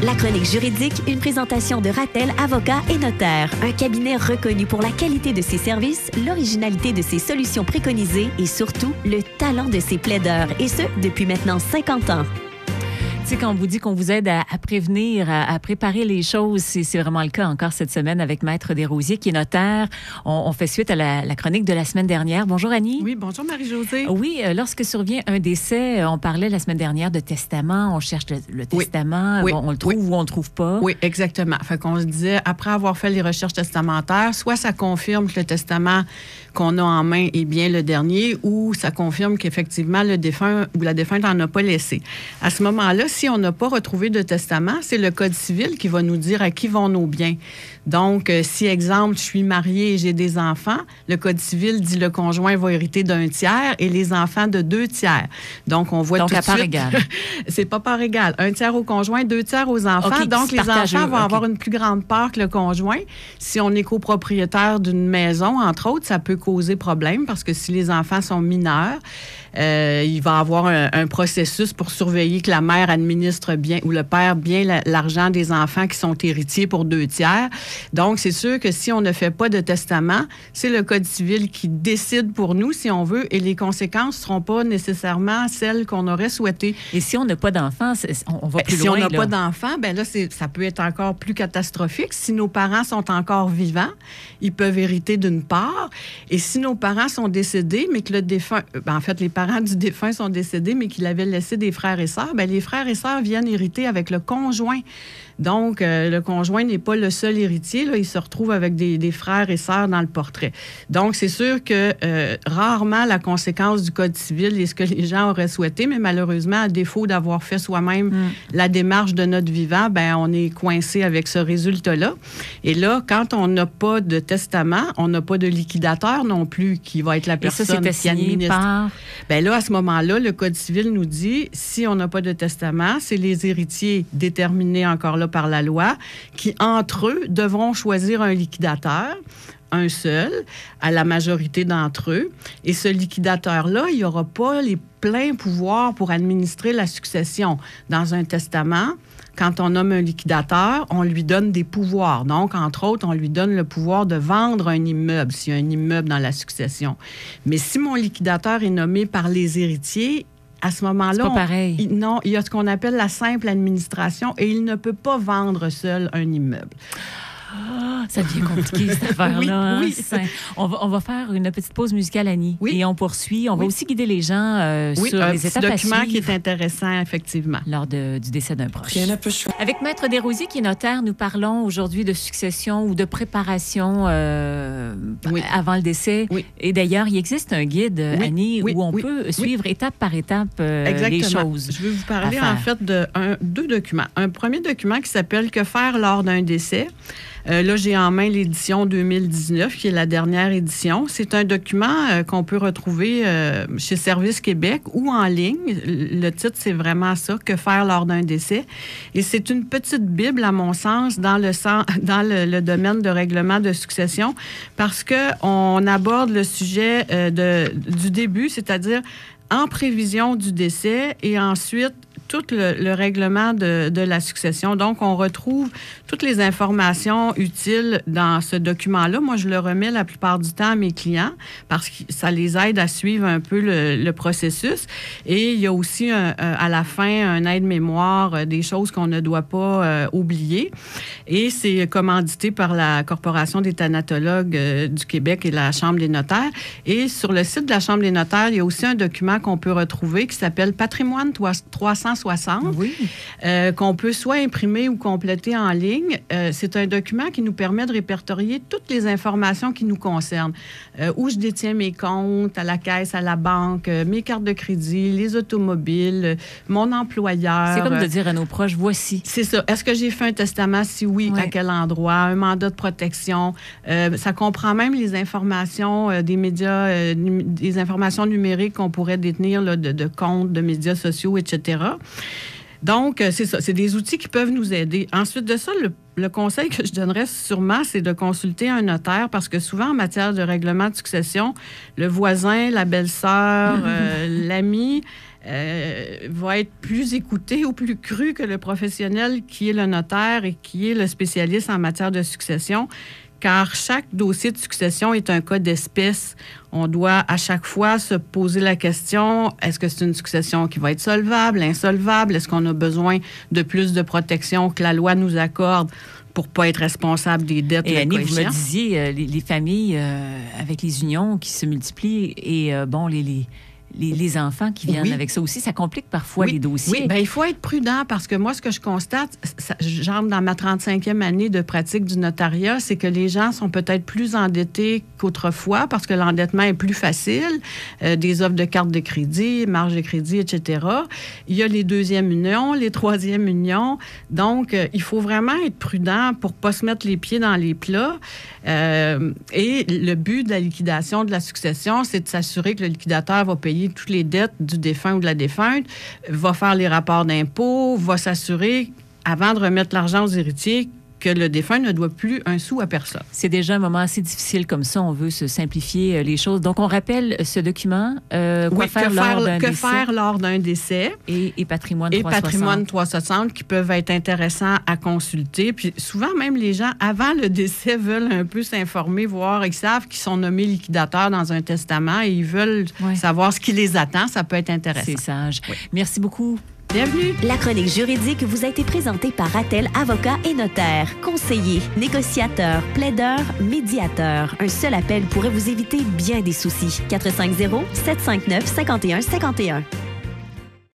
La chronique juridique, une présentation de Ratel, avocat et notaire. Un cabinet reconnu pour la qualité de ses services, l'originalité de ses solutions préconisées et surtout, le talent de ses plaideurs. Et ce, depuis maintenant 50 ans. Tu sais, quand on vous dit qu'on vous aide à prévenir, à préparer les choses, c'est vraiment le cas encore cette semaine avec Maître Desrosiers, qui est notaire. On fait suite à la chronique de la semaine dernière. Bonjour, Annie. Oui, bonjour, Marie-Josée. Oui, lorsque survient un décès, on parlait la semaine dernière de testament. On cherche le testament. Oui. Bon, on le trouve ou on le trouve pas. Oui, exactement. Fait qu'on se disait, après avoir fait les recherches testamentaires, soit ça confirme que le testament qu'on a en main est bien le dernier, ou ça confirme qu'effectivement, le défunt ou la défunte n'en a pas laissé. À ce moment-là, si on n'a pas retrouvé de testament, c'est le Code civil qui va nous dire à qui vont nos biens. Donc, si, exemple, je suis mariée et j'ai des enfants, le Code civil dit le conjoint va hériter d'un tiers et les enfants de 2 tiers. Donc, on voit tout de suite... Donc, à part égale. C'est pas part égale. 1 tiers au conjoint, 2 tiers aux enfants. Okay, donc, les enfants vont avoir une plus grande part que le conjoint. Si on est copropriétaire d'une maison, entre autres, ça peut causer problème parce que si les enfants sont mineurs, il va y avoir un processus pour surveiller que la mère administre bien ou le père bien l'argent des enfants qui sont héritiers pour 2 tiers. Donc, c'est sûr que si on ne fait pas de testament, c'est le Code civil qui décide pour nous, si on veut, et les conséquences ne seront pas nécessairement celles qu'on aurait souhaitées. Et si on n'a pas d'enfants, on va plus loin. Si on n'a pas d'enfants, bien là, ça peut être encore plus catastrophique. Si nos parents sont encore vivants, ils peuvent hériter d'une part. Et si nos parents sont décédés, mais que le défunt... en fait, les parents du défunt sont décédés, mais qu'il avait laissé des frères et sœurs, bien, les frères et sœurs viennent hériter avec le conjoint. Donc, le conjoint n'est pas le seul héritier. Là, il se retrouve avec des frères et sœurs dans le portrait. Donc, c'est sûr que rarement la conséquence du Code civil est ce que les gens auraient souhaité, mais malheureusement, à défaut d'avoir fait soi-même la démarche de notre vivant, ben on est coincé avec ce résultat-là. Et là, quand on n'a pas de testament, on n'a pas de liquidateur non plus qui va être la personne qui administre. Par... Ben là, à ce moment-là, le Code civil nous dit, si on n'a pas de testament, c'est les héritiers déterminés encore là par la loi, qui, entre eux, devront choisir un liquidateur, un seul, à la majorité d'entre eux. Et ce liquidateur-là, il n'aura pas les pleins pouvoirs pour administrer la succession. Dans un testament, quand on nomme un liquidateur, on lui donne des pouvoirs. Donc, entre autres, on lui donne le pouvoir de vendre un immeuble, s'il y a un immeuble dans la succession. Mais si mon liquidateur est nommé par les héritiers, à ce moment-là, c'est pas pareil. Il y a ce qu'on appelle la simple administration et il ne peut pas vendre seul un immeuble. Ah, ça devient compliqué, cette affaire-là. Oui. On va faire une petite pause musicale, Annie. Oui. Et on poursuit. On va aussi guider les gens sur les étapes à suivre. Un document qui est intéressant, effectivement. Lors du décès d'un proche. Avec Maître Desrosiers, qui est notaire, nous parlons aujourd'hui de succession ou de préparation avant le décès. Oui. Et d'ailleurs, il existe un guide, Annie, où on peut suivre étape par étape les choses. Je vais vous parler en fait de 2 documents. Un premier document qui s'appelle « Que faire lors d'un décès ». Là, j'ai en main l'édition 2019, qui est la dernière édition. C'est un document qu'on peut retrouver chez Service Québec ou en ligne. Le titre, c'est vraiment ça, « Que faire lors d'un décès ». Et c'est une petite bible, à mon sens, dans le domaine de règlement de succession, parce qu'on aborde le sujet du début, c'est-à-dire en prévision du décès et ensuite tout le règlement de la succession. Donc, on retrouve toutes les informations utiles dans ce document-là. Moi, je le remets la plupart du temps à mes clients parce que ça les aide à suivre un peu le processus. Et il y a aussi à la fin un aide-mémoire des choses qu'on ne doit pas oublier. Et c'est commandité par la Corporation des thanatologues du Québec et la Chambre des notaires. Et sur le site de la Chambre des notaires, il y a aussi un document qu'on peut retrouver qui s'appelle Patrimoine 360, qu'on peut soit imprimer ou compléter en ligne. C'est un document qui nous permet de répertorier toutes les informations qui nous concernent. Où je détiens mes comptes, à la caisse, à la banque, mes cartes de crédit, les automobiles, mon employeur. C'est comme de dire à nos proches, voici. C'est ça. Est-ce que j'ai fait un testament? Si oui, à quel endroit? Un mandat de protection. Ça comprend même les informations des médias, des informations numériques qu'on pourrait détenir là, de comptes, de médias sociaux, etc. Donc, c'est ça. C'est des outils qui peuvent nous aider. Ensuite de ça, le conseil que je donnerais sûrement, c'est de consulter un notaire parce que souvent, en matière de règlement de succession, le voisin, la belle-sœur, l'ami va être plus écouté ou plus cru que le professionnel qui est le notaire et qui est le spécialiste en matière de succession, car chaque dossier de succession est un cas d'espèce. On doit à chaque fois se poser la question, est-ce que c'est une succession qui va être solvable, insolvable? Est-ce qu'on a besoin de plus de protection que la loi nous accorde pour ne pas être responsable des dettes? Et Annie, vous me disiez, les familles avec les unions qui se multiplient et les enfants qui viennent avec ça aussi, ça complique parfois les dossiers. Oui, bien, il faut être prudent parce que moi, ce que je constate, j'entre dans ma 35e année de pratique du notariat, c'est que les gens sont peut-être plus endettés qu'autrefois parce que l'endettement est plus facile, des offres de cartes de crédit, marge de crédit, etc. Il y a les deuxièmes unions, les troisièmes unions. Donc, il faut vraiment être prudent pour ne pas se mettre les pieds dans les plats. Et le but de la liquidation de la succession, c'est de s'assurer que le liquidateur va payer toutes les dettes du défunt ou de la défunte, va faire les rapports d'impôts, va s'assurer, avant de remettre l'argent aux héritiers, que le défunt ne doit plus un sou à personne. C'est déjà un moment assez difficile comme ça. On veut se simplifier les choses. Donc, on rappelle ce document. Que faire lors d'un décès. Et Patrimoine 360. Et Patrimoine 360 qui peuvent être intéressants à consulter. Puis souvent, même les gens, avant le décès, veulent un peu s'informer, voir. Ils savent qu'ils sont nommés liquidateurs dans un testament et ils veulent savoir ce qui les attend. Ça peut être intéressant. C'est sage. Oui. Merci beaucoup. Bienvenue. La chronique juridique vous a été présentée par Ratel, avocat et notaire. Conseiller, négociateur, plaideur, médiateur. Un seul appel pourrait vous éviter bien des soucis. 450-759-5151.